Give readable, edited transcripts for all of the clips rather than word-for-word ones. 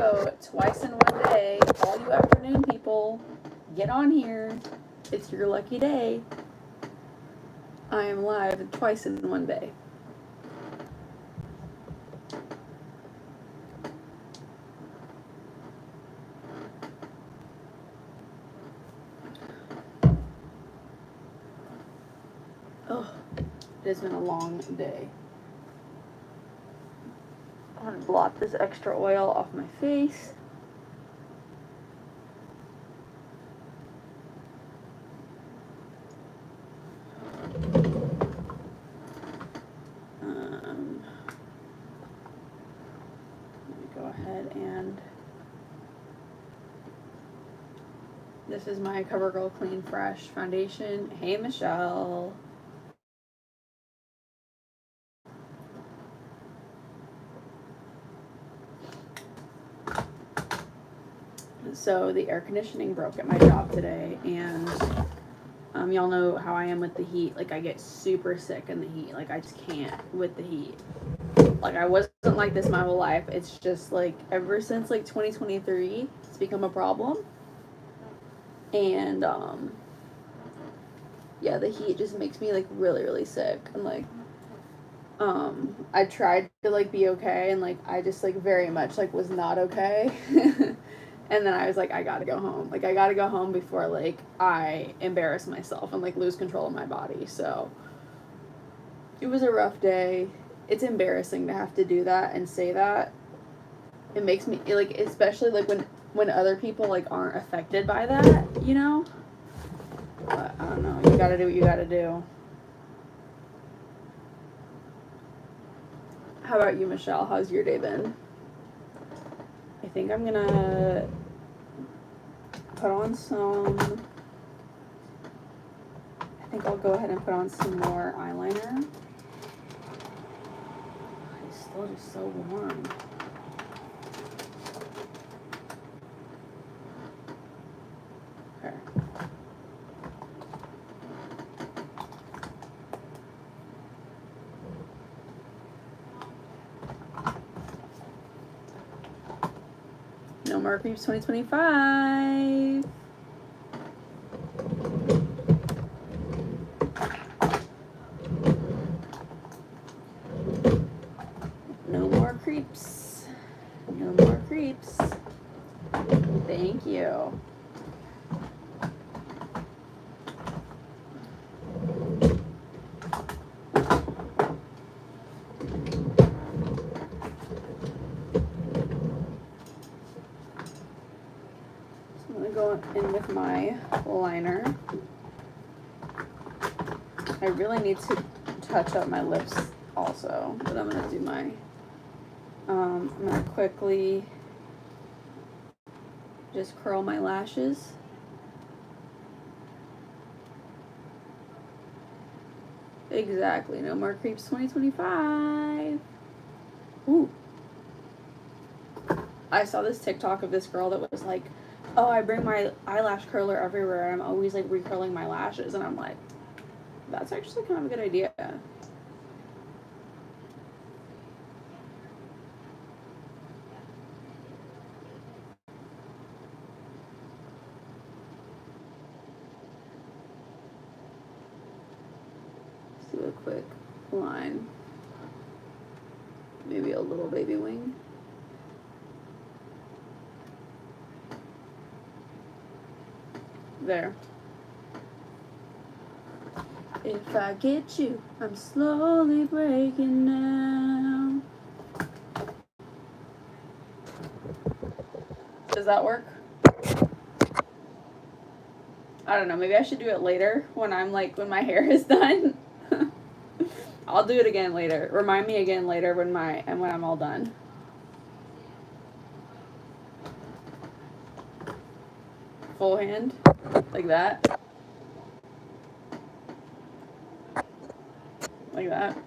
go. Twice in one day. All you afternoon people, get on here. It's your lucky day. I am live twice in one day. Oh, it has been a long day. I'm going to blot this extra oil off my face. Let me go ahead and... This is my CoverGirl Clean Fresh foundation. Hey, Michelle. So the air conditioning broke at my job today, and y'all know how I am with the heat. Like, I get super sick in the heat. Like, I just can't with the heat. Like, I wasn't like this my whole life. It's just like ever since like 2023, it's become a problem. And yeah, the heat just makes me like really, really sick. And like I tried to like be okay, and like I just like very much like was not okay. And then I was like, I gotta go home. Like, I gotta go home before like I embarrass myself and like lose control of my body. So it was a rough day. It's embarrassing to have to do that and say that. It makes me like, especially like when other people like aren't affected by that, you know? But I don't know, you gotta do what you gotta do. How about you, Michelle? How's your day been? I think I'm gonna put on some, I think I'll go ahead and put on some more eyeliner. It's still just so warm. Okay. No more creeps 2025. No more creeps. No more creeps. Thank you. Go in with my liner. I really need to touch up my lips also, but I'm gonna do my, I'm gonna quickly just curl my lashes. Exactly, no more creeps 2025. Ooh. I saw this TikTok of this girl that was like, oh, I bring my eyelash curler everywhere. I'm always like recurling my lashes. And I'm like, that's actually kind of a good idea. Let's do a quick line. Maybe a little baby wing. There. If I get you, I'm slowly breaking down. Does that work? I don't know. Maybe I should do it later when I'm like, when my hair is done. I'll do it again later. Remind me again later when I'm all done. Full hand, like that. Like that.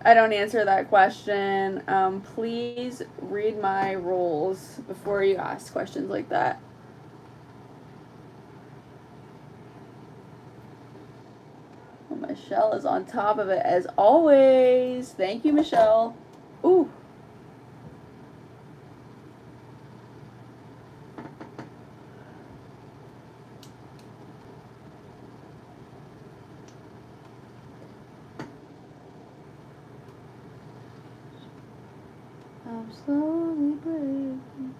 I don't answer that question. Please read my rules before you ask questions like that. Oh, my Michelle is on top of it as always. Thank you, Michelle. Ooh. I'm slowly breaking.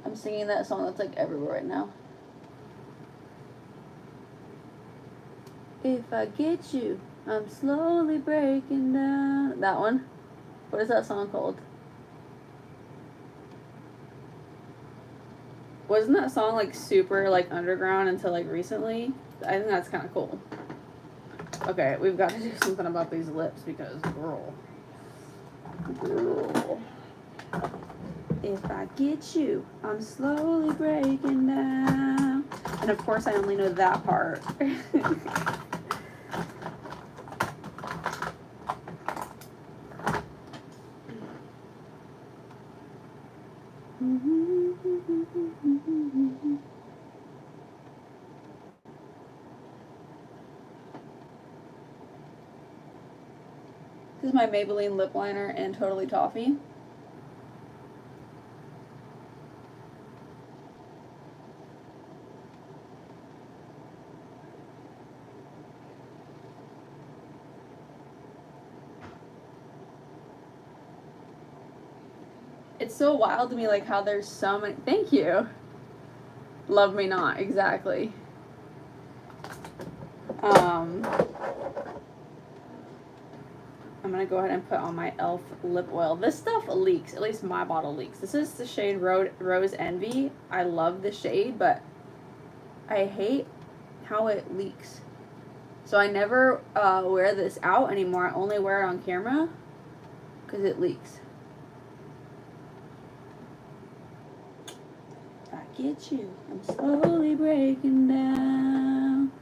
I'm singing that song that's like everywhere right now. If I get you, I'm slowly breaking down. That one. What is that song called? Wasn't that song like super like underground until like recently? I think that's kind of cool. Okay, we've got to do something about these lips because girl. If I get you, I'm slowly breaking down. And of course I only know that part. This is my Maybelline lip liner and Totally Toffee. It's so wild to me, like, how there's so many. Thank you. Love me not, exactly. I'm gonna go ahead and put on my e.l.f. lip oil. This stuff leaks, at least my bottle leaks. This is the shade Rose Envy. I love the shade, but I hate how it leaks. So I never wear this out anymore. I only wear it on camera because it leaks. I get you. I'm slowly breaking down.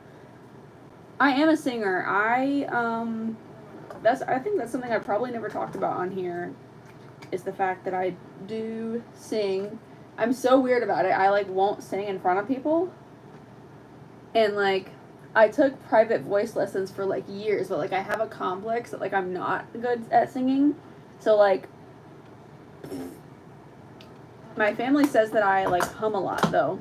I am a singer. I think that's something I probably never talked about on here, is the fact that I do sing. I'm so weird about it. I like won't sing in front of people. And like I took private voice lessons for like years, but like I have a complex that like I'm not good at singing. So like my family says that I like hum a lot though.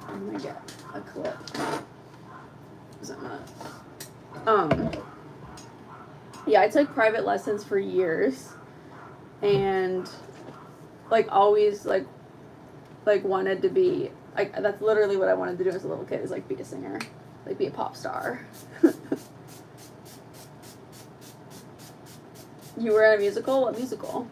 I'm gonna get a clip. Yeah, I took private lessons for years and like always like wanted to be like, that's literally what I wanted to do as a little kid, is like be a singer, like be a pop star. You were in a musical? What musical?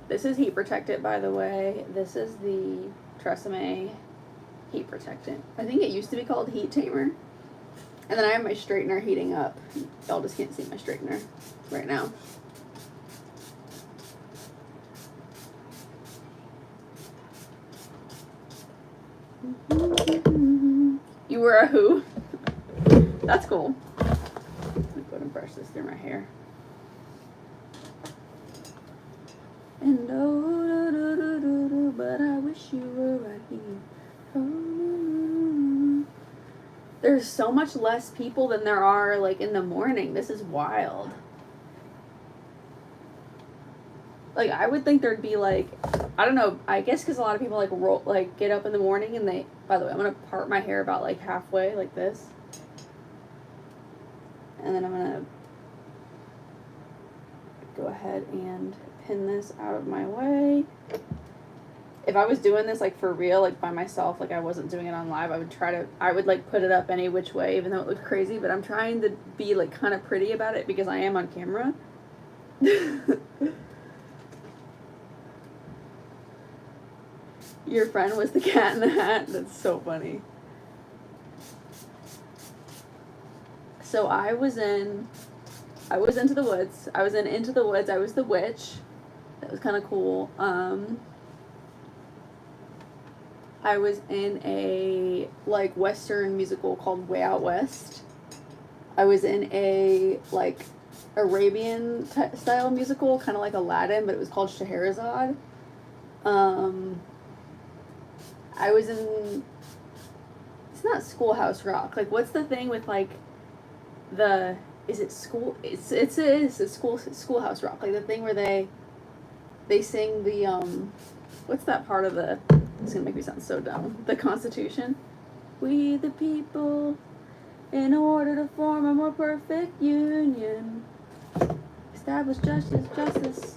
This is heat protectant, by the way. This is the Tresemme heat protectant. I think it used to be called Heat Tamer. And then I have my straightener heating up. Y'all just can't see my straightener right now. You were a who? That's cool. Let me go and brush this through my hair. And oh, but I wish you were right here. Oh, there's so much less people than there are like in the morning. This is wild. Like I would think there'd be like, I don't know, I guess because a lot of people like get up in the morning and they, by the way, I'm gonna part my hair about like halfway like this, and then I'm gonna go ahead and pin this out of my way. If I was doing this like for real, like by myself, like I wasn't doing it on live, I would like put it up any which way, even though it looked crazy, but I'm trying to be like kind of pretty about it because I am on camera. Your friend was the Cat in the Hat? That's so funny. So I was Into the Woods. I was in Into the Woods. I was the witch. That was kind of cool. I was in a like Western musical called Way Out West. I was in a like Arabian style musical, kind of like Aladdin, but it was called Scheherazade. I was in. It's not Schoolhouse Rock. Like, what's the thing with like the? Is it school? It's a Schoolhouse Rock. Like the thing where they sing the what's that part of the? It's gonna make me sound so dumb. The Constitution. We the people, in order to form a more perfect union, establish justice,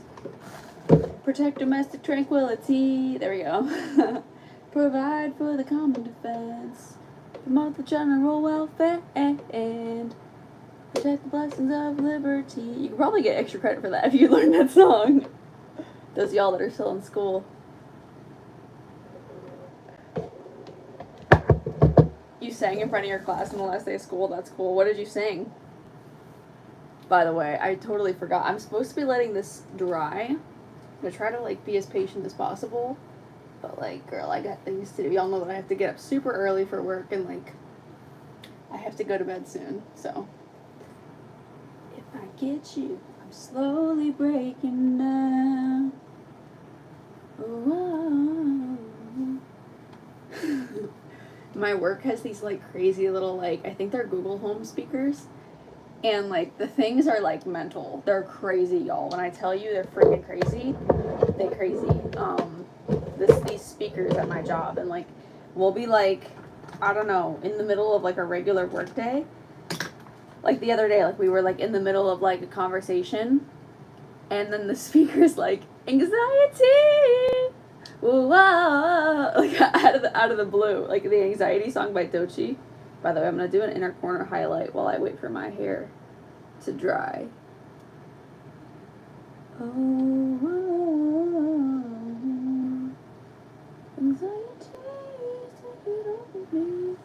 protect domestic tranquility. There we go. Provide for the common defense, promote the general welfare, and protect the blessings of liberty. You could probably get extra credit for that if you learned that song. Those of y'all that are still in school. You sang in front of your class on the last day of school. That's cool. What did you sing? By the way, I totally forgot. I'm supposed to be letting this dry. I'm gonna try to like be as patient as possible. But like, girl, I got things to do. Y'all know that I have to get up super early for work and like I have to go to bed soon. So if I get you, I'm slowly breaking down. Oh. My work has these like crazy little like, I think they're Google Home speakers. And like the things are like mental. They're crazy, y'all. When I tell you they're freaking crazy, they crazy. These speakers at my job, and like we'll be like, I don't know, in the middle of like a regular work day. Like the other day, like we were like in the middle of like a conversation, and then the speaker's like, anxiety, whoa, like out of the blue, like the Anxiety song by Doechii. By the way, I'm gonna do an inner corner highlight while I wait for my hair to dry. Anxiety, take it over me.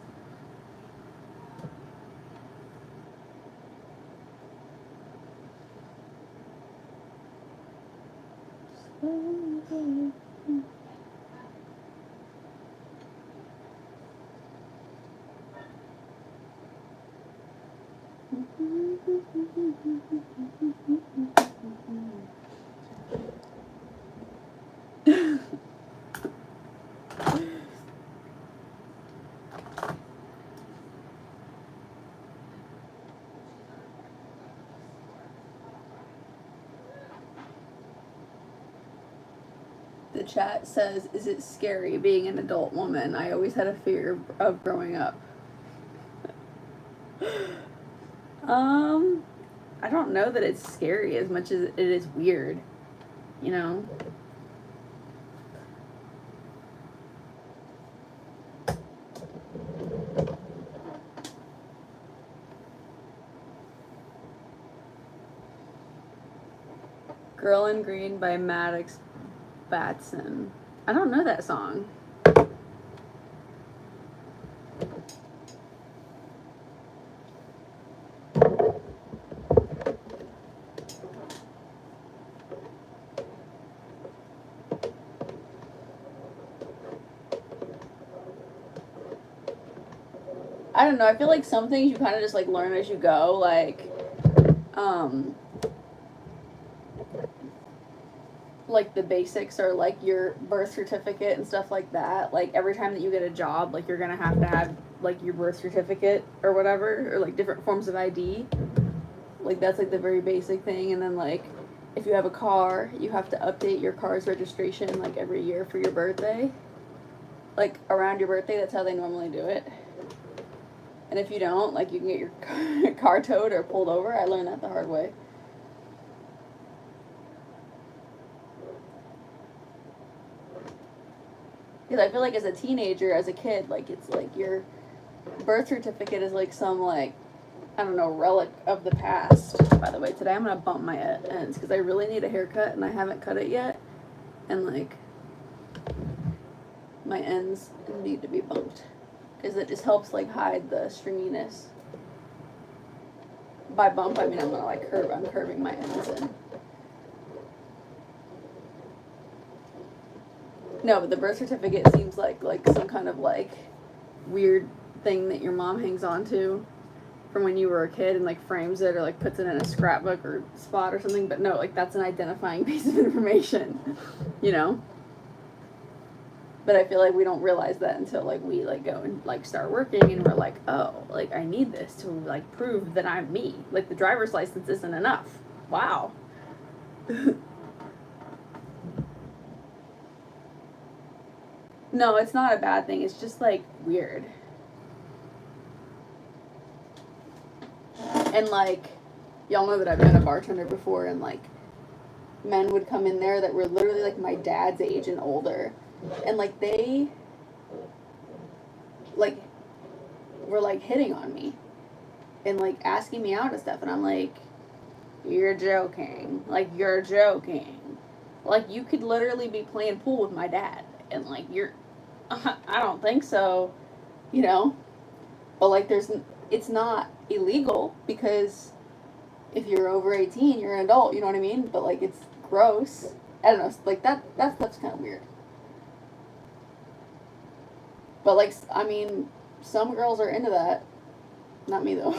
The chat says, is it scary being an adult woman? I always had a fear of growing up. I don't know that it's scary as much as it is weird, you know? Girl in Green by Maddox Batson. I don't know that song. I don't know, I feel like some things you kind of just like learn as you go, like the basics are like your birth certificate and stuff like that. Like every time that you get a job, like you're gonna have like your birth certificate or whatever, or like different forms of ID. Like that's like the very basic thing. And then like if you have a car, you have to update your car's registration like every year for your birthday. Like around your birthday, that's how they normally do it. And if you don't, like you can get your car towed or pulled over. I learned that the hard way. Because I feel like as a teenager, as a kid, like it's like your birth certificate is like some like, I don't know, relic of the past. By the way, today I'm going to bump my ends because I really need a haircut and I haven't cut it yet. And like, my ends need to be bumped because it just helps like hide the stringiness. By bump, I mean I'm going to like I'm curving my ends in. No, but the birth certificate seems like some kind of like weird thing that your mom hangs on to from when you were a kid and like frames it or like puts it in a scrapbook or spot or something. But no, like that's an identifying piece of information, you know? But I feel like we don't realize that until like we like go and like start working and we're like, oh, like I need this to like prove that I'm me. Like the driver's license isn't enough. Wow. No, it's not a bad thing. It's just like weird. And like, y'all know that I've been a bartender before, and like, men would come in there that were literally like my dad's age and older, and like they like were like hitting on me and like asking me out and stuff, and I'm like, you're joking. Like you're joking. Like you could literally be playing pool with my dad, and like you're, I don't think so, you know. But like it's not illegal because if you're over 18, you're an adult, you know what I mean? But like it's gross. I don't know, like that stuff's kind of weird. But like I mean, some girls are into that. Not me though.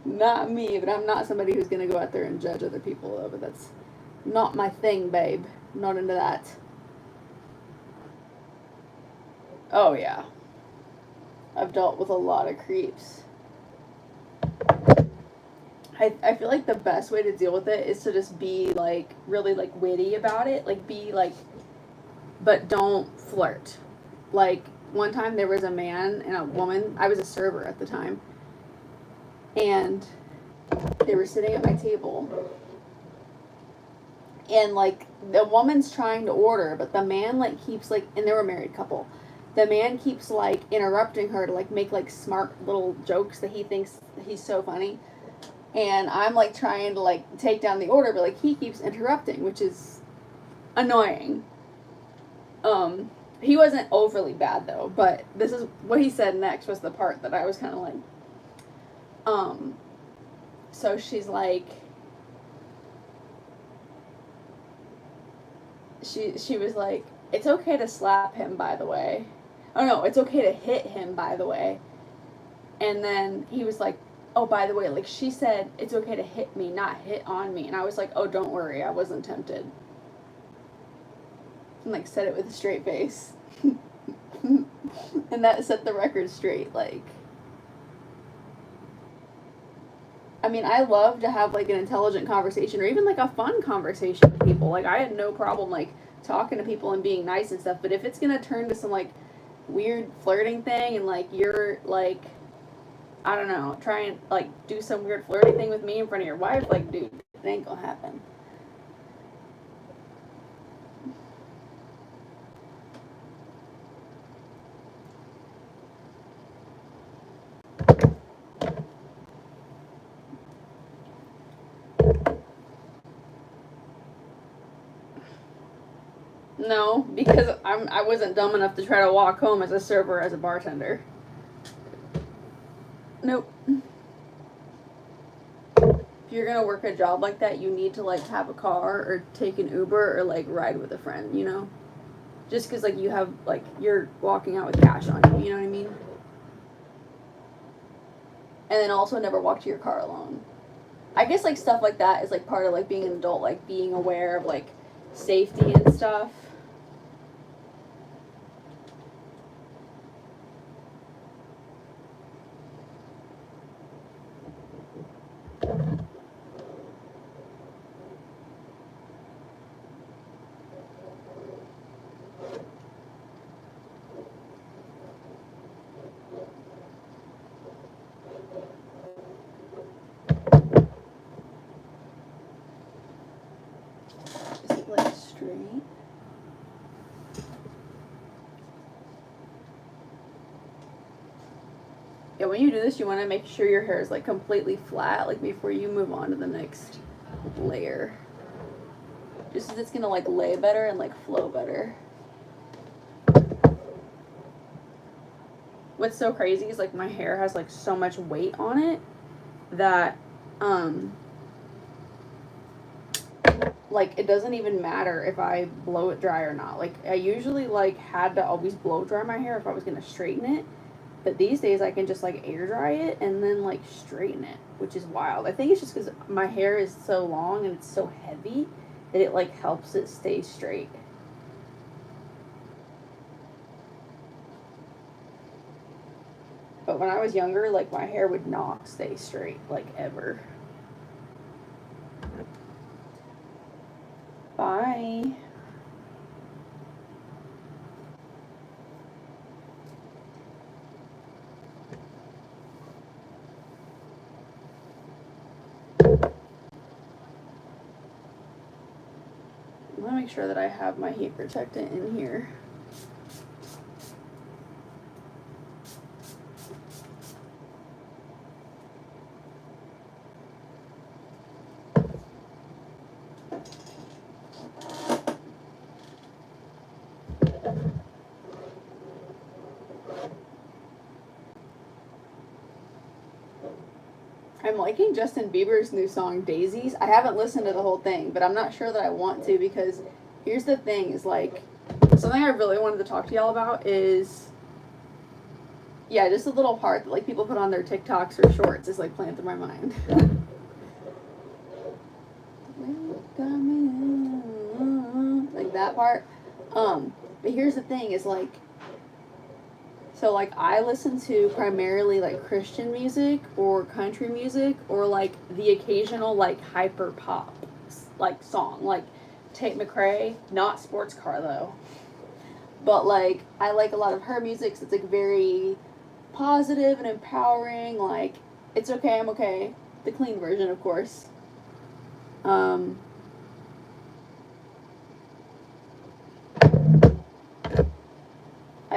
Not me, but I'm not somebody who's gonna go out there and judge other people though, but that's not my thing, babe. I'm not into that. Oh yeah. I've dealt with a lot of creeps. I feel like the best way to deal with it is to just be like really like witty about it. Like be like, but don't flirt. Like one time there was a man and a woman. I was a server at the time. And they were sitting at my table. And like the woman's trying to order, but the man like keeps like, and they were a married couple. The man keeps like interrupting her to like make like smart little jokes that he thinks he's so funny. And I'm like trying to like take down the order, but like he keeps interrupting, which is annoying. He wasn't overly bad though, but this is what he said next was the part that I was kind of like, so she's like, she was like, it's okay to slap him, by the way. Oh no, it's okay to hit him, by the way. And then he was like, oh, by the way, like she said, it's okay to hit me, not hit on me. And I was like, oh, don't worry, I wasn't tempted. And like said it with a straight face. And that set the record straight, like. I mean, I love to have like an intelligent conversation or even like a fun conversation with people. Like I had no problem like talking to people and being nice and stuff, but if it's gonna turn to some like weird flirting thing and like you're like, I don't know, try and like do some weird flirty thing with me in front of your wife, like dude, it ain't gonna happen. No, because I wasn't dumb enough to try to walk home as a server as a bartender. Nope. If you're gonna work a job like that, you need to like have a car or take an Uber or like ride with a friend, you know? Just because like you have like you're walking out with cash on you, you know what I mean? And then also never walk to your car alone. I guess like stuff like that is like part of like being an adult, like being aware of like safety and stuff. Is it like straight? Yeah, when you do this, you want to make sure your hair is like completely flat, like before you move on to the next layer. Just because it's gonna like lay better and like flow better. What's so crazy is like my hair has like so much weight on it that like, it doesn't even matter if I blow it dry or not. Like, I usually, like, had to always blow dry my hair if I was going to straighten it. But these days I can just, like, air dry it and then, like, straighten it, which is wild. I think it's just because my hair is so long and it's so heavy that it, like, helps it stay straight. But when I was younger, like, my hair would not stay straight, like, ever. Bye. I'm gonna make sure that I have my heat protectant in here. I'm liking Justin Bieber's new song, Daisies. I haven't listened to the whole thing, but I'm not sure that I want to, because here's the thing, is like, something I really wanted to talk to y'all about is, yeah, just a little part that, like, people put on their TikToks or shorts is, like, playing through my mind. Like, that part. But here's the thing, is, like, so, like, I listen to primarily, like, Christian music or country music or, like, the occasional, like, hyper pop, like, song. Like, Tate McRae, not sports car, though. But, like, I like a lot of her music, so it's, like, very positive and empowering. Like, It's Okay, I'm Okay. The clean version, of course. I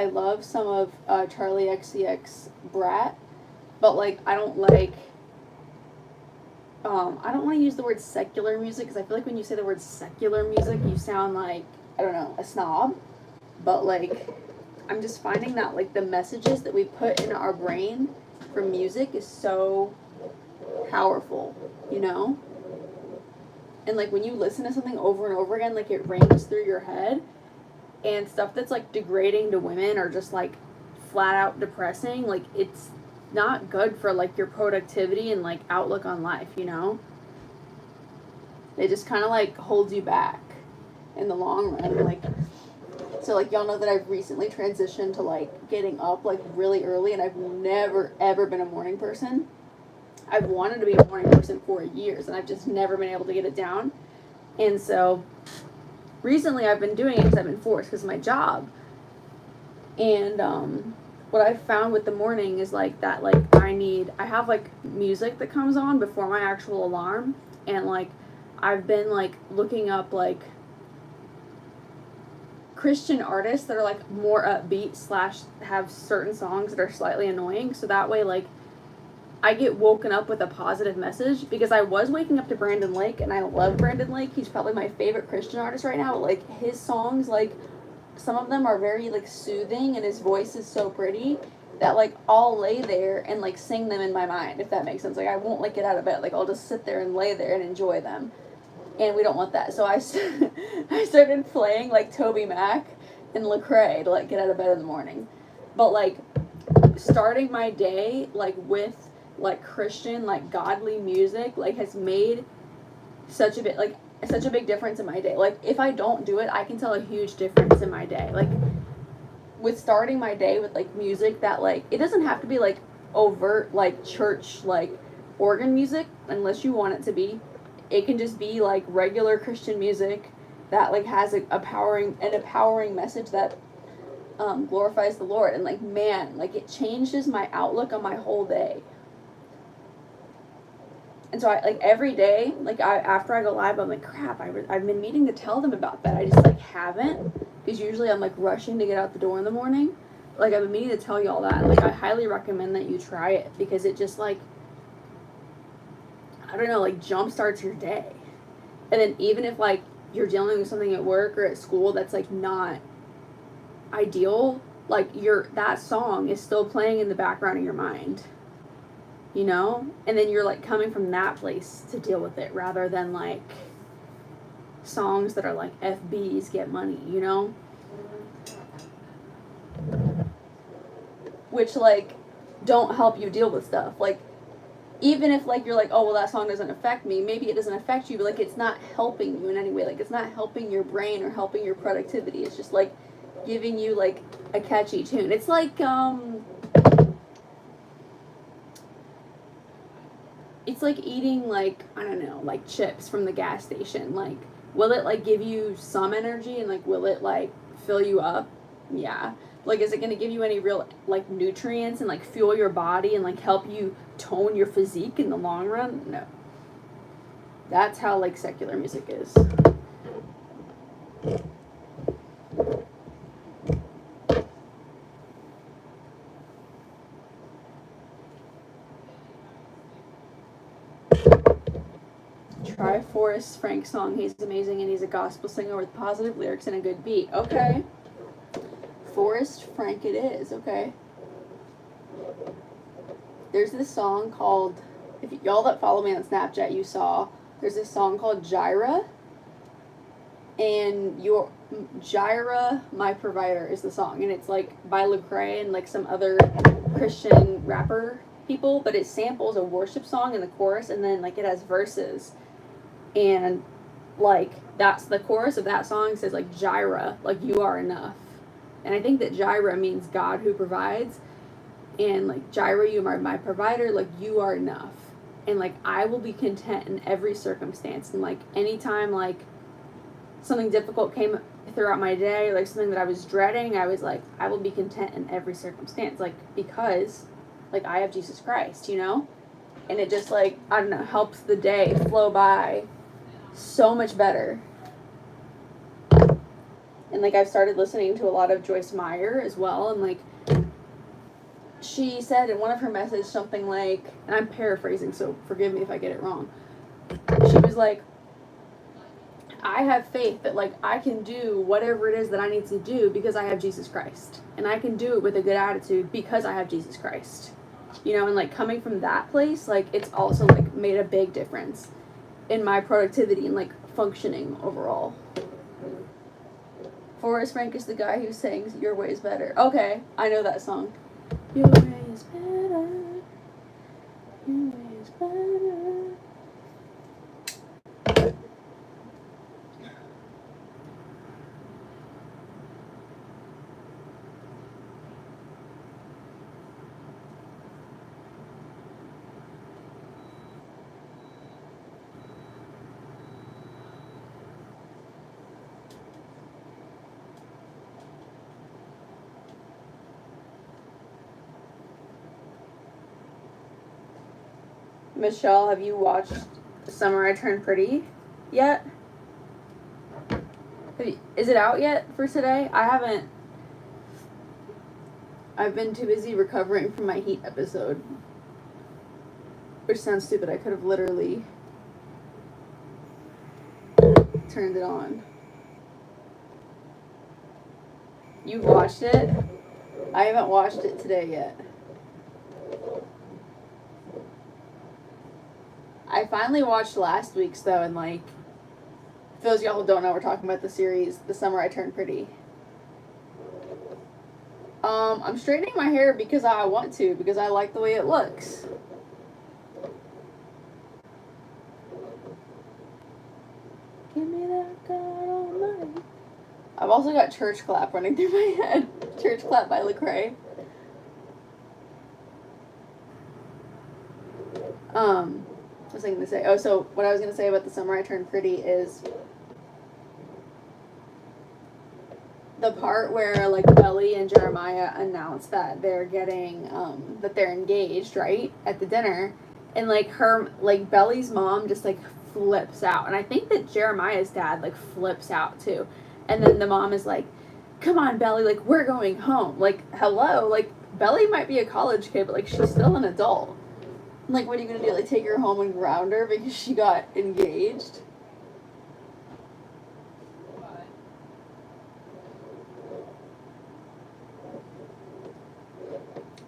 love some of Charlie XCX Brat, but, like, I don't like, I don't want to use the word secular music, because I feel like when you say the word secular music, you sound like, I don't know, a snob. But, like, I'm just finding that, like, the messages that we put in our brain from music is so powerful, you know? And, like, when you listen to something over and over again, like, it rings through your head. And stuff that's, like, degrading to women or just, like, flat out depressing, like, it's not good for, like, your productivity and, like, outlook on life, you know? It just kind of, like, holds you back in the long run. Like, so, like, y'all know that I've recently transitioned to, like, getting up, like, really early, and I've never, ever been a morning person. I've wanted to be a morning person for years, and I've just never been able to get it down. And so recently I've been doing it because I've been forced because of my job. And what I've found with the morning is, like, that, like, I have, like, music that comes on before my actual alarm. And, like, I've been, like, looking up, like, Christian artists that are, like, more upbeat / have certain songs that are slightly annoying. So that way, like, I get woken up with a positive message, because I was waking up to Brandon Lake, and I love Brandon Lake. He's probably my favorite Christian artist right now. But, like, his songs, like, some of them are very, like, soothing, and his voice is so pretty that, like, I'll lay there and, like, sing them in my mind, if that makes sense. Like, I won't, like, get out of bed. Like, I'll just sit there and lay there and enjoy them. And we don't want that. So I started playing, like, Toby Mac and Lecrae to, like, get out of bed in the morning. But, like, starting my day, like, with, like, Christian, like, godly music, like, has made such a big difference in my day. Like, if I don't do it, I can tell a huge difference in my day. Like, with starting my day with, like, music that, like, it doesn't have to be, like, overt, like, church, like, organ music, unless you want it to be. It can just be, like, regular Christian music that, like, has an empowering message that glorifies the Lord. And, like, man, like, it changes my outlook on my whole day. And so I, like, every day, like, after I go live, I'm like, crap, I've been meaning to tell them about that. I just, like, haven't, because usually I'm, like, rushing to get out the door in the morning. Like, I've been meaning to tell y'all that. Like, I highly recommend that you try it, because it just, like, I don't know, like, jump starts your day. And then even if, like, you're dealing with something at work or at school that's, like, not ideal, like, that song is still playing in the background of your mind. You know? And then you're, like, coming from that place to deal with it, rather than, like, songs that are like FBs get money, you know? Which like don't help you deal with stuff. Like even if like you're like, oh well that song doesn't affect me, maybe it doesn't affect you, but like it's not helping you in any way. Like it's not helping your brain or helping your productivity. It's just like giving you like a catchy tune. It's like it's like eating like, I don't know, like chips from the gas station. Like will it like give you some energy and like will it like fill you up? Yeah. Like is it going to give you any real like nutrients and like fuel your body and like help you tone your physique in the long run? No. That's how like secular music is. Try Forrest Frank's song. He's amazing and he's a gospel singer with positive lyrics and a good beat. Okay. Forrest Frank it is. Okay. There's this song called, if y'all that follow me on Snapchat you saw, there's this song called Jireh. And your Jireh, My Provider is the song. And it's like by Lecrae and like some other Christian rapper people. But it samples a worship song in the chorus and then like it has verses. And like that's the chorus of that song says like Jireh, like you are enough. And I think that Jireh means God who provides. And like Jireh, you are my provider, like you are enough. And like I will be content in every circumstance. And like anytime like something difficult came throughout my day, like something that I was dreading, I was like, I will be content in every circumstance. Like because like I have Jesus Christ, you know? And it just like, I don't know, helps the day flow by so much better. And like I've started listening to a lot of Joyce Meyer as well, and like she said in one of her messages something like, and I'm paraphrasing so forgive me if I get it wrong, she was like, I have faith that like I can do whatever it is that I need to do because I have Jesus Christ, and I can do it with a good attitude because I have Jesus Christ, you know. And like coming from that place, like it's also like made a big difference in my productivity and like functioning overall. Forrest Frank is the guy who sings Your Way is Better. Okay, I know that song. Your way is better. Your way is better. Michelle, have you watched Summer I Turned Pretty yet? Is it out yet for today? I haven't. I've been too busy recovering from my Heat episode. Which sounds stupid. I could have literally turned it on. You've watched it? I haven't watched it today yet. I finally watched last week's though, and like, for those of y'all who don't know, we're talking about the series, The Summer I Turned Pretty. I'm straightening my hair because I want to, because I like the way it looks. Give me that God Almighty. I've also got Church Clap running through my head. Church Clap by Lecrae. What was I going to say? Oh, so what I was going to say about The Summer I Turned Pretty is the part where like Belly and Jeremiah announce that they're getting that they're engaged, right, at the dinner, and like her, like Belly's mom just like flips out, and I think that Jeremiah's dad like flips out too, and then the mom is like, come on Belly, like we're going home, like hello, like Belly might be a college kid but like she's still an adult. Like, what are you going to do? Like, take her home and ground her because she got engaged?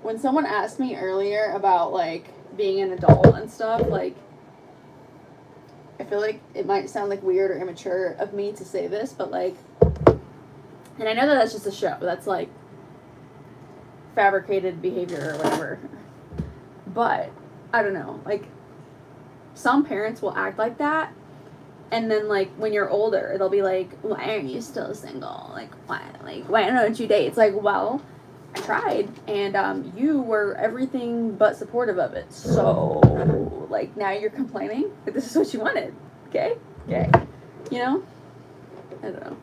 When someone asked me earlier about, like, being an adult and stuff, like, feel like it might sound like weird or immature of me to say this, but like, and I know that that's just a show. That's like fabricated behavior or whatever. But I don't know. Like, some parents will act like that, and then like when you're older, they'll be like, "Why aren't you still single? Like, why don't you date?" It's like, well, I tried, and you were everything but supportive of it. So, like, now you're complaining that this is what you wanted. Okay? You know? I don't know.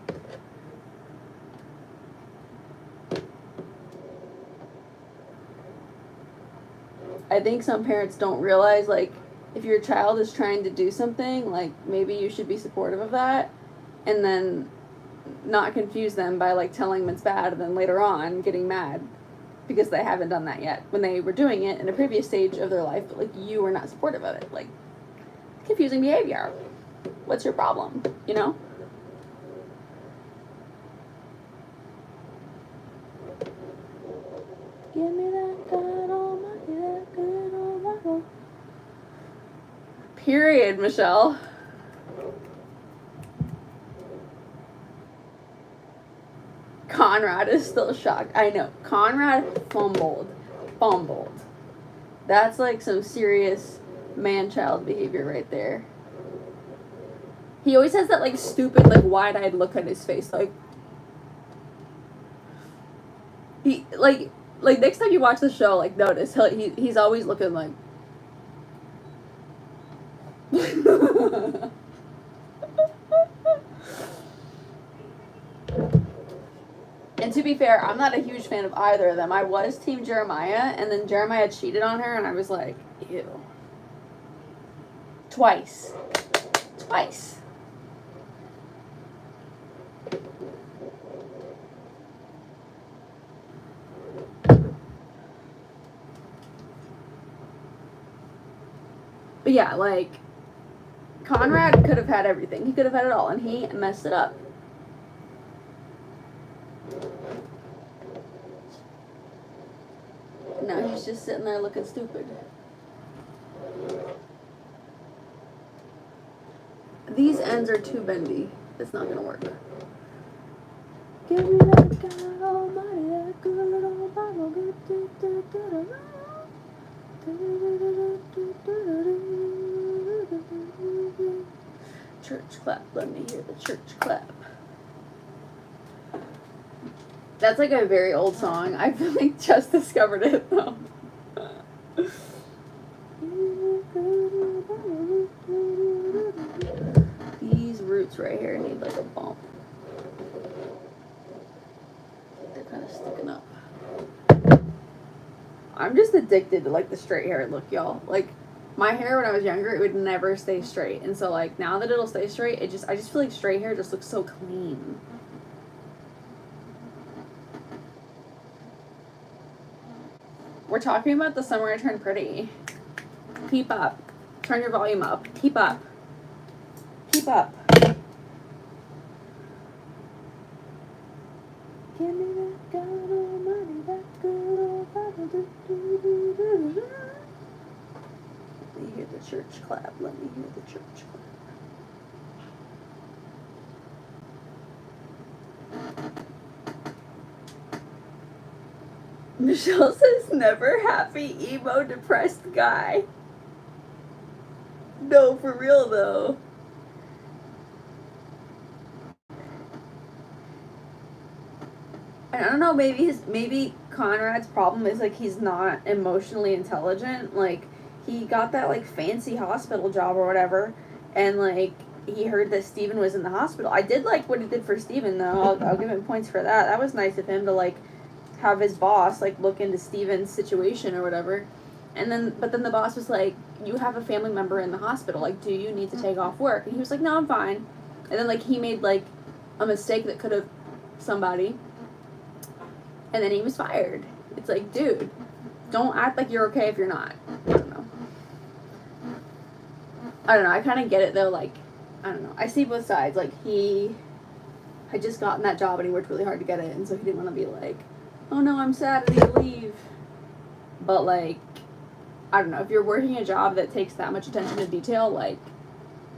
I think some parents don't realize, like, if your child is trying to do something, like, maybe you should be supportive of that, and then not confuse them by, like, telling them it's bad, and then later on getting mad because they haven't done that yet when they were doing it in a previous stage of their life, but, like, you were not supportive of it. Like, confusing behavior. What's your problem? You know? Give me that good old money, that good old money. Period, Michelle. Conrad is still shocked. I know. Conrad fumbled. That's like some serious man-child behavior right there. He always has that like stupid, like wide-eyed look on his face. Like, he like next time you watch the show, like notice he's always looking like. And to be fair, I'm not a huge fan of either of them. I was Team Jeremiah, and then Jeremiah cheated on her, and I was like, ew. Twice. But yeah, like, Conrad could have had everything. He could have had it all, and he messed it up. Now he's just sitting there looking stupid. These ends are too bendy. It's not gonna work. Give me that God Almighty, that good old Bible. Church clap. Let me hear the church clap. That's like a very old song. I feel like just discovered it though. These roots right here need like a bump. They're kind of sticking up. I'm just addicted to like the straight hair look, y'all. Like, my hair when I was younger, it would never stay straight, and so like now that it'll stay straight, I just feel like straight hair just looks so clean. We're talking about the summer I turned pretty. Keep up. Turn your volume up. Keep up. Give me that God Almighty, that good old Bible. Let me hear the church clap. Michelle says never happy, emo, depressed guy. No, for real though. I don't know, maybe Conrad's problem is like he's not emotionally intelligent. Like, he got that like fancy hospital job or whatever, and like he heard that Steven was in the hospital. I did like what he did for Steven though. I'll give him points for that. That was nice of him to like have his boss like look into Steven's situation or whatever. But then the boss was like, you have a family member in the hospital, like, do you need to take off work? And he was like, no, I'm fine. And then like he made like a mistake that could have somebody, and then he was fired. It's like, dude, don't act like you're okay if you're not. I don't know, I kind of get it though. Like, I don't know, I see both sides. Like, he had just gotten that job and he worked really hard to get it, and so he didn't want to be like, oh no, I'm sad, I need to leave. But like, I don't know, if you're working a job that takes that much attention to detail, like,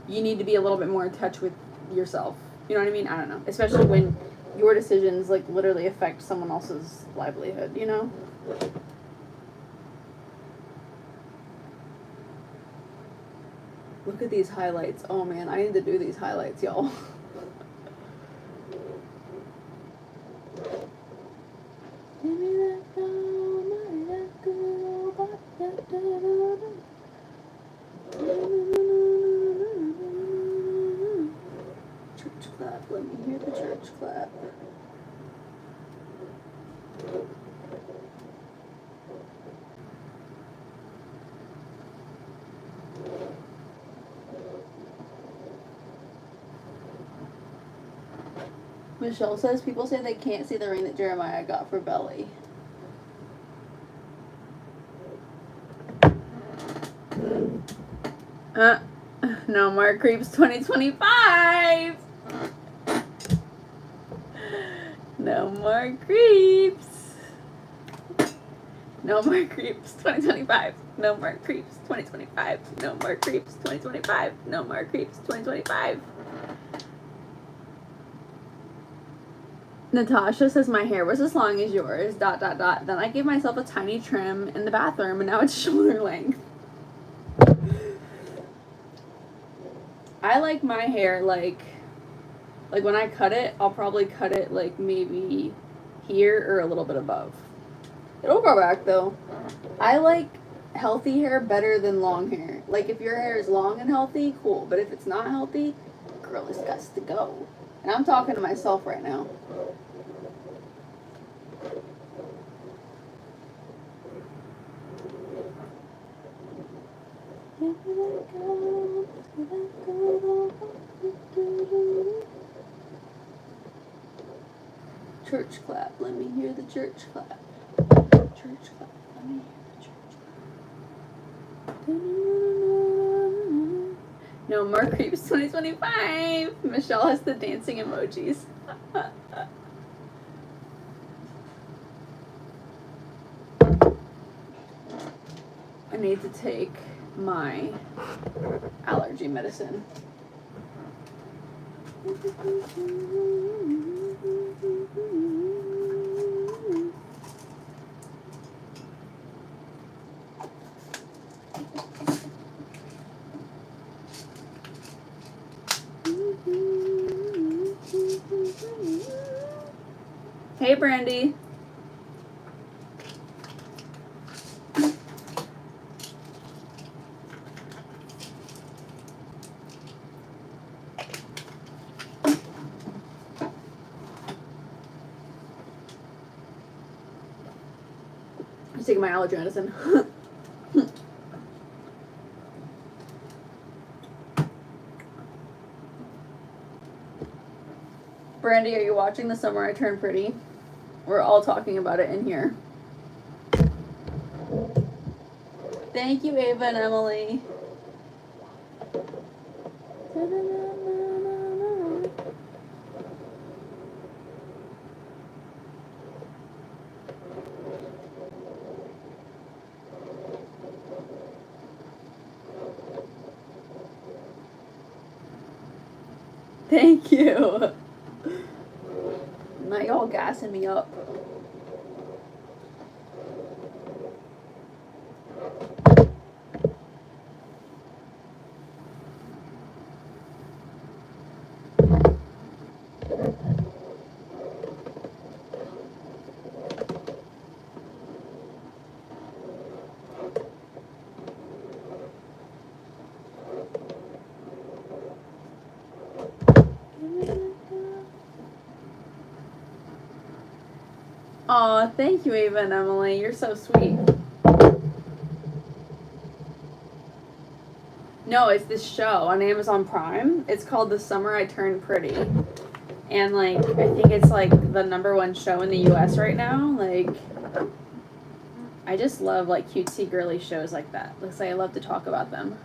you need to be a little bit more in touch with yourself. You know what I mean? I don't know. Especially when your decisions like literally affect someone else's livelihood, you know? Look at these highlights. Oh man, I need to do these highlights, y'all. Church clap. Let me hear the church clap. Michelle says people say they can't see the ring that Jeremiah got for Belly. No more creeps 2025. No more creeps. No more creeps 2025. No more creeps 2025. No more creeps 2025. No more creeps 2025. Natasha says my hair was as long as yours, ... Then I gave myself a tiny trim in the bathroom and now it's shoulder length. I like my hair like when I cut it, I'll probably cut it like maybe here or a little bit above. It'll grow back though. I like healthy hair better than long hair. Like if your hair is long and healthy, cool. But if it's not healthy, girl, it's got to go. And I'm talking to myself right now. Church clap. Let me hear the church clap. Church clap. Let me hear the church clap. No more creeps 2025. Michelle has the dancing emojis. I need to take my allergy medicine. Hey, Brandy. I'm taking my allergy medicine. Brandy, are you watching The Summer I Turned Pretty? We're all talking about it in here. Thank you, Ava and Emily. Thank you. Now y'all gassing me up. Aw, thank you, Ava and Emily. You're so sweet. No, it's this show on Amazon Prime. It's called The Summer I Turned Pretty. And, like, I think it's, like, the #1 show in the US right now. Like, I just love, like, cutesy, girly shows like that. Looks like I love to talk about them.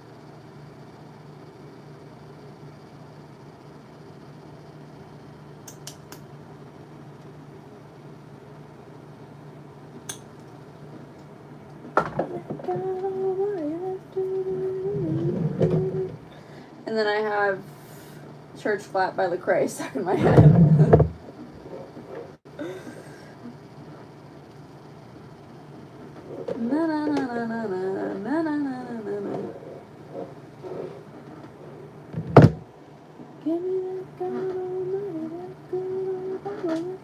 And And then I have Church Flat by Lecrae stuck in my head. Na na na na na na na na na na. Give me that God Almighty, that good old Bible.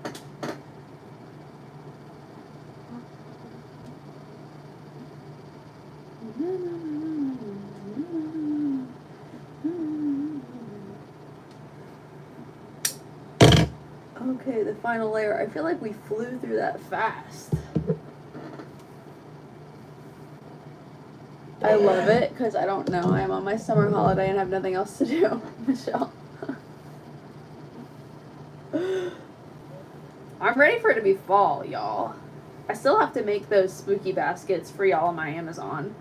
Okay, the final layer. I feel like we flew through that fast. I love it because I don't know. I'm on my summer holiday and have nothing else to do. Michelle. I'm ready for it to be fall, y'all. I still have to make those spooky baskets for y'all on my Amazon.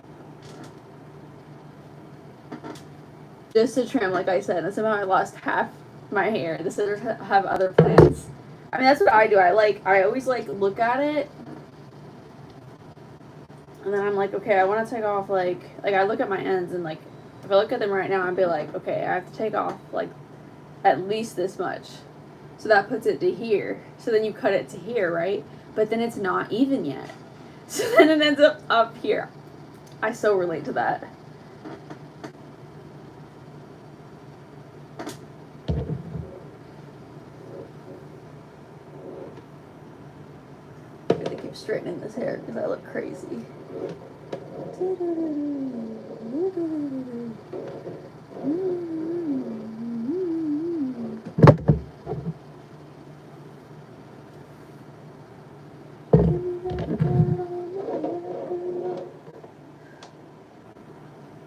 Just to trim, like I said, and somehow I lost half my hair. The scissors have other plans. I mean, that's what I do. I always look at it, and then I'm like, okay, I want to take off like I look at my ends, and like if I look at them right now, I'd be like, okay, I have to take off like at least this much. So that puts it to here. So then you cut it to here, right? But then it's not even yet. So then it ends up here. I so relate to that. I'm gonna keep straightening this hair because I look crazy.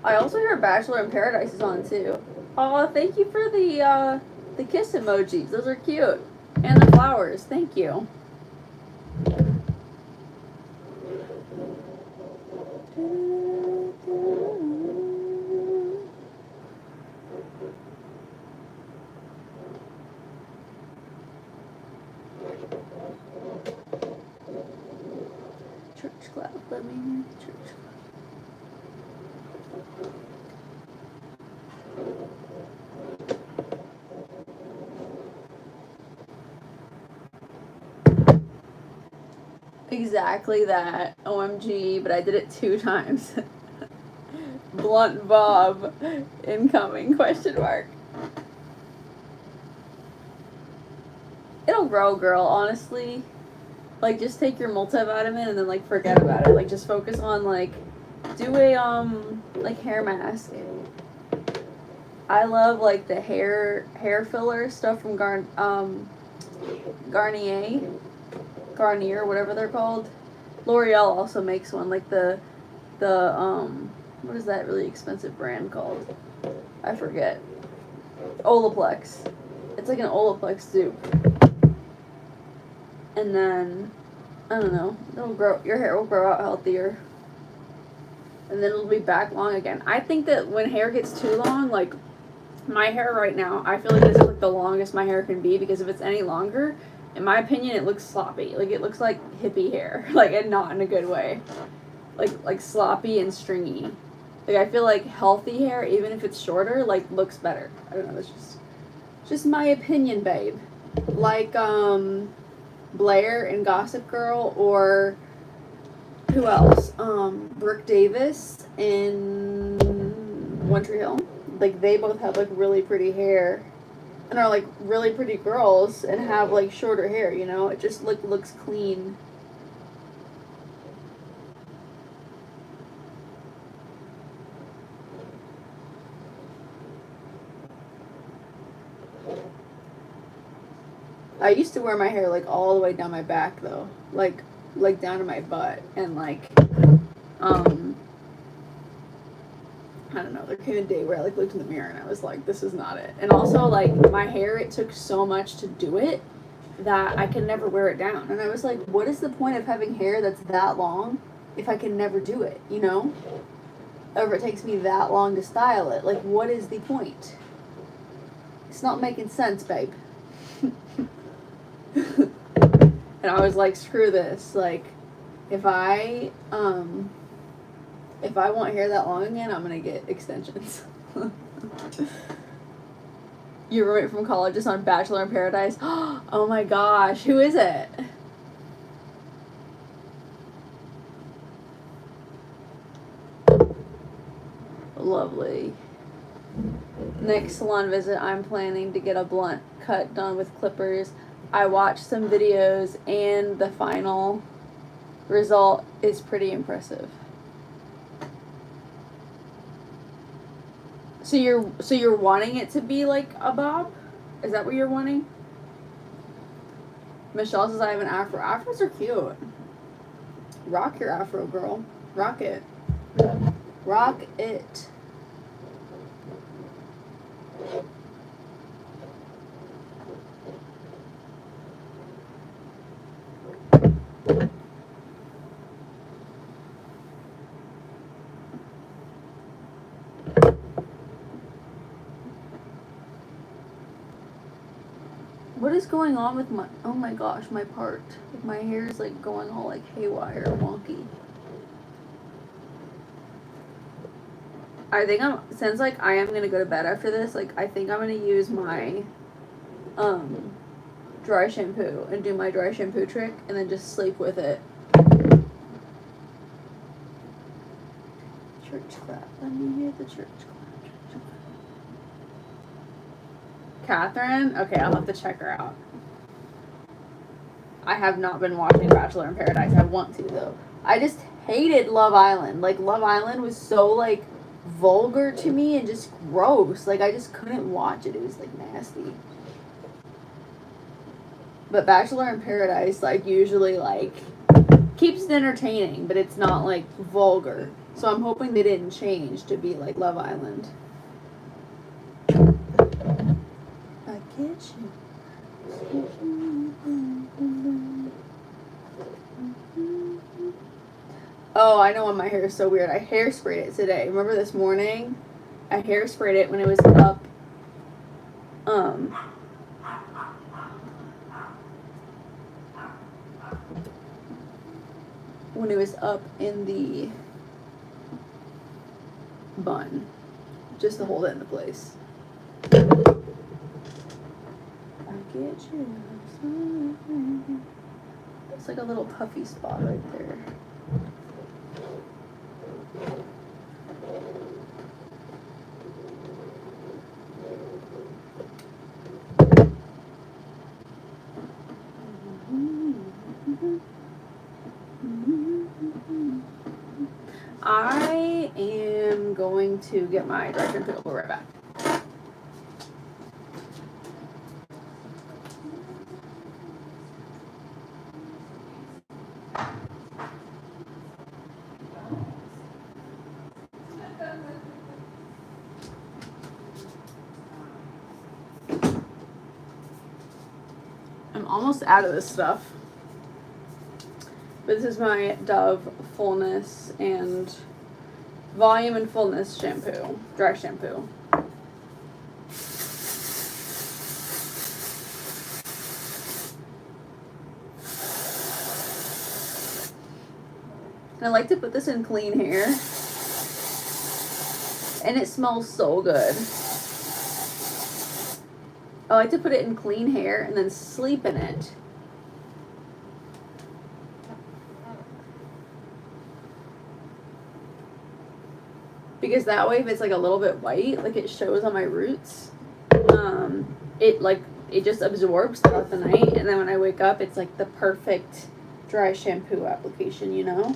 I also hear Bachelor in Paradise is on too. Oh, thank you for the kiss emojis. Those are cute. And the flowers. Thank you. Church clap. Let me hear the church clap. Exactly that. OMG, but I did it 2 times. Blunt Bob incoming, question mark. It'll grow, girl, honestly. Like, just take your multivitamin and then, like, forget about it. Like, just focus on, like, do a, like, hair mask. I love, like, the hair filler stuff from Garnier, whatever they're called. L'Oreal also makes one, like the what is that really expensive brand called? I forget. Olaplex. It's like an Olaplex dupe. And then, I don't know, your hair will grow out healthier. And then it'll be back long again. I think that when hair gets too long, like, my hair right now, I feel like this is like the longest my hair can be, because if it's any longer, in my opinion, it looks sloppy. Like, it looks like hippie hair. Like, and not in a good way. Like sloppy and stringy. Like, I feel like healthy hair, even if it's shorter, like, looks better. I don't know, that's just my opinion, babe. Like, Blair in Gossip Girl, or who else? Brooke Davis in One Tree Hill. Like, they both have, like, really pretty hair. And are, like, really pretty girls and have, like, shorter hair, you know? It just looks clean. I used to wear my hair, like, all the way down my back, though. Like down to my butt. And, like, I don't know, there came a day where I, like, looked in the mirror and I was like, this is not it. And also, like, my hair, it took so much to do it that I could never wear it down. And I was like, what is the point of having hair that's that long if I can never do it, you know? Or if it takes me that long to style it. Like, what is the point? It's not making sense, babe. And I was like, screw this. Like, if I want hair that long again, I'm gonna get extensions. Your roommate from college is on Bachelor in Paradise. Oh my gosh, who is it? Lovely. Next salon visit, I'm planning to get a blunt cut done with clippers. I watched some videos and the final result is pretty impressive. So you're wanting it to be like a bob? Is that what you're wanting? Michelle says I have an afro. Afros are cute. Rock your afro, girl. Rock it. Rock it. What is going on with my, oh my gosh, my part. My hair is like going all like haywire, wonky. I think since like I am gonna go to bed after this, like I think I'm gonna use my dry shampoo and do my dry shampoo trick and then just sleep with it. Church clap. Let me hear the church clap. Catherine? Okay, I'll have to check her out. I have not been watching Bachelor in Paradise. I want to, though. I just hated Love Island. Like, Love Island was so, like, vulgar to me and just gross. Like, I just couldn't watch it. It was, like, nasty. But Bachelor in Paradise, like, usually, like, keeps it entertaining, but it's not, like, vulgar. So I'm hoping they didn't change to be, like, Love Island. I get you. Oh, I know why my hair is so weird. I hairsprayed it today. Remember this morning? I hairsprayed it when it was up. When it was up in the bun. Just to hold it into place. I get you. It's like a little puffy spot right there. I am going to get my dry shampoo. I'll be right back. I'm almost out of this stuff. But this is my Dove Fullness and Volume and Fullness shampoo, dry shampoo. And I like to put this in clean hair. And it smells so good. I like to put it in clean hair and then sleep in it. Because that way, if it's like a little bit white, like it shows on my roots, it just absorbs throughout the night, and then when I wake up, it's like the perfect dry shampoo application, you know?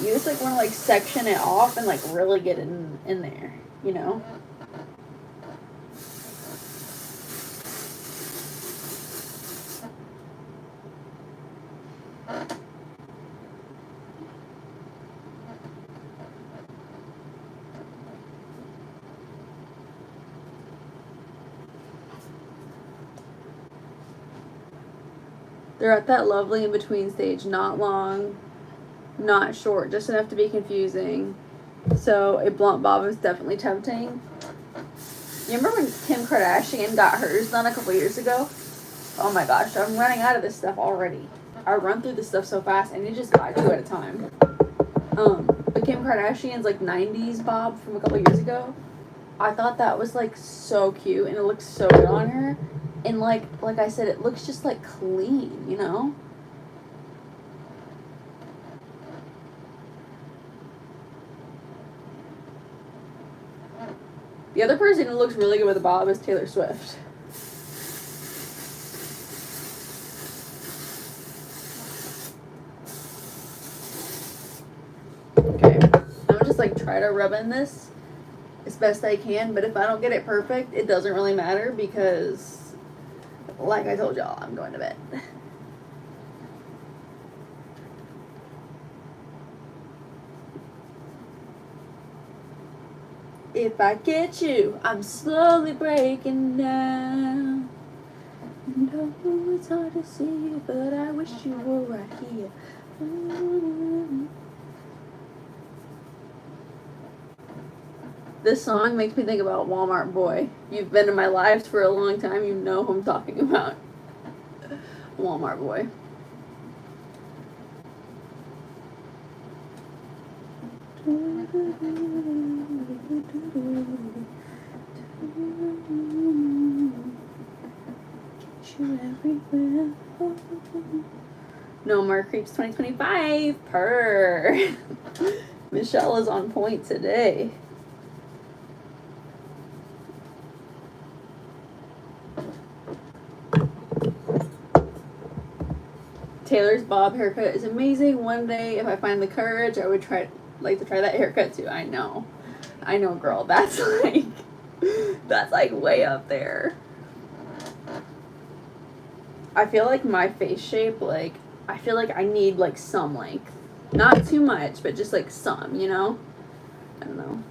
You just like want to like section it off and like really get it in there, you know? They're at that lovely in-between stage, not long. not short, just enough to be confusing. So a blunt bob is definitely tempting. You remember when Kim Kardashian got hers done a couple years ago? Oh my gosh, I'm running out of this stuff already. I run through this stuff so fast, and you just buy 2 at a time. But Kim Kardashian's like 90s bob from a couple years ago, I thought that was like so cute, and it looks so good on her. And like I said, it looks just like clean, you know? The other person who looks really good with a bob is Taylor Swift. Okay, I'm just like try to rub in this as best I can, but if I don't get it perfect, it doesn't really matter because, like I told y'all, I'm going to bed. If I get you, I'm slowly breaking down. No, it's hard to see you, but I wish you were right here. This song makes me think about Walmart Boy. You've been in my lives for a long time, you know who I'm talking about. Walmart Boy. No more creeps 2025. Purr. Michelle is on point today. Taylor's bob haircut is amazing. One day, if I find the courage, I would like to try that haircut too. I know, girl. That's like way up there. I feel like my face shape, like, I feel like I need like some length, not too much, but just like some, you know. I don't know.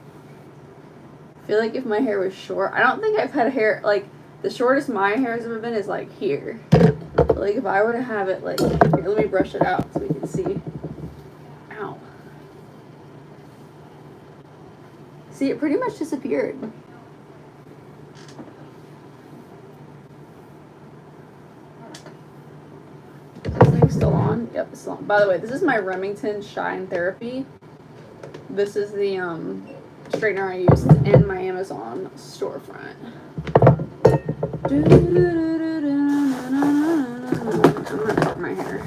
I feel like if my hair was short, I don't think I've had hair like the shortest my hair has ever been is like here. But, like if I were to have it like here, let me brush it out so we can see. Ow. See, it pretty much disappeared. Is this thing still on? Yep, it's still on. By the way, this is my Remington Shine Therapy. This is the straightener I used in my Amazon storefront. I'm gonna cut my hair.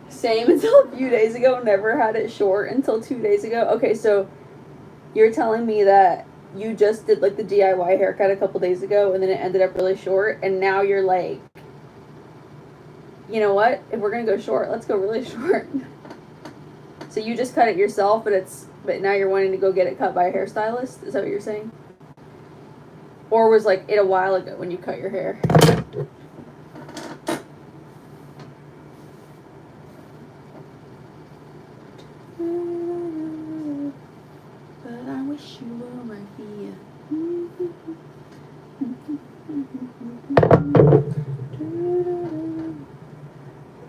Same until a few days ago, never had it short until 2 days ago. Okay, so you're telling me that you just did like the DIY haircut a couple days ago and then it ended up really short, and now you're like, you know what, if we're gonna go short, let's go really short. So you just cut it yourself, but now you're wanting to go get it cut by a hairstylist? Is that what you're saying? Or was like it a while ago when you cut your hair? But I wish you were right here.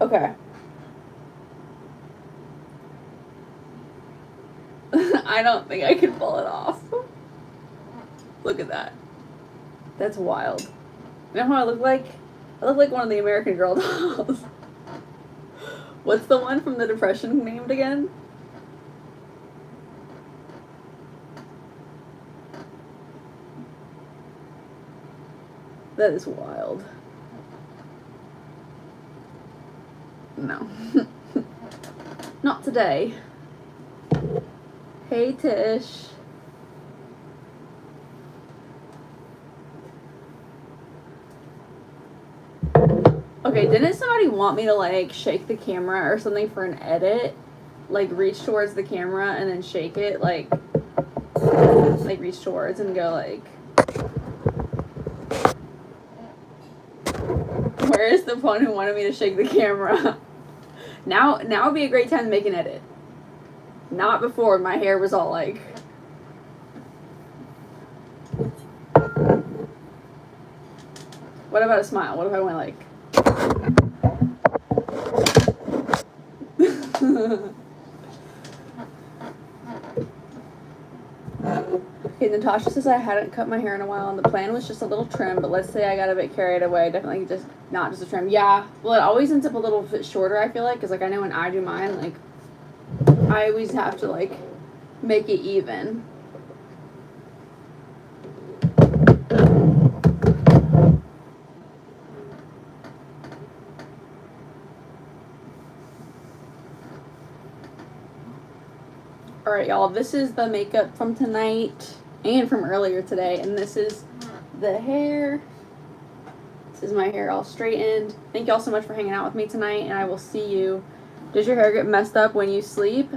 Okay. I don't think I can pull it off. Look at that. That's wild. You know how I look like? I look like one of the American Girl dolls. What's the one from the Depression named again? That is wild. No. Not today. Hey, Tish. Okay, didn't somebody want me to, like, shake the camera or something for an edit? Like, reach towards the camera and then shake it, like reach towards and go, like... Where is the one who wanted me to shake the camera? Now would be a great time to make an edit. Not before my hair was all like. What about a smile? What if I went like? Okay, Natasha says I hadn't cut my hair in a while, and the plan was just a little trim, but let's say I got a bit carried away. Definitely just not just a trim. Yeah, well, it always ends up a little bit shorter, I feel like, because, like, I know when I do mine, like, I always have to, like, make it even. Alright, y'all, this is the makeup from tonight and from earlier today, and this is the hair. This is my hair all straightened. Thank y'all so much for hanging out with me tonight, and I will see you. Does your hair get messed up when you sleep?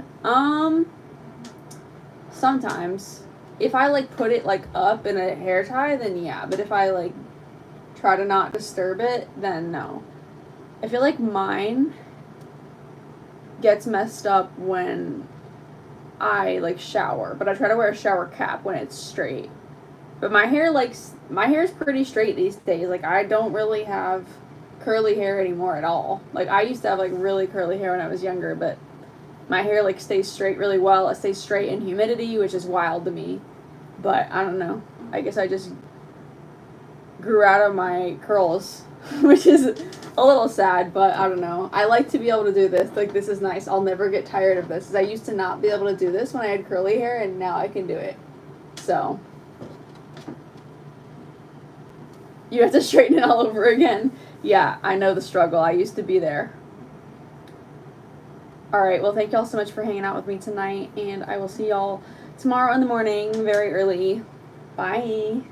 Sometimes. If I, like, put it, like, up in a hair tie, then yeah, but if I, like, try to not disturb it, then no. I feel like mine gets messed up when I, like, shower, but I try to wear a shower cap when it's straight. But my hair, like, my hair is pretty straight these days. Like, I don't really have curly hair anymore at all. Like, I used to have, like, really curly hair when I was younger, but my hair, like, stays straight really well. It stays straight in humidity, which is wild to me. But I don't know. I guess I just grew out of my curls, which is a little sad, but I don't know. I like to be able to do this. Like, this is nice. I'll never get tired of this. I used to not be able to do this when I had curly hair, and now I can do it. So you have to straighten it all over again. Yeah, I know the struggle. I used to be there. Alright, well, thank y'all so much for hanging out with me tonight, and I will see y'all tomorrow in the morning, very early. Bye.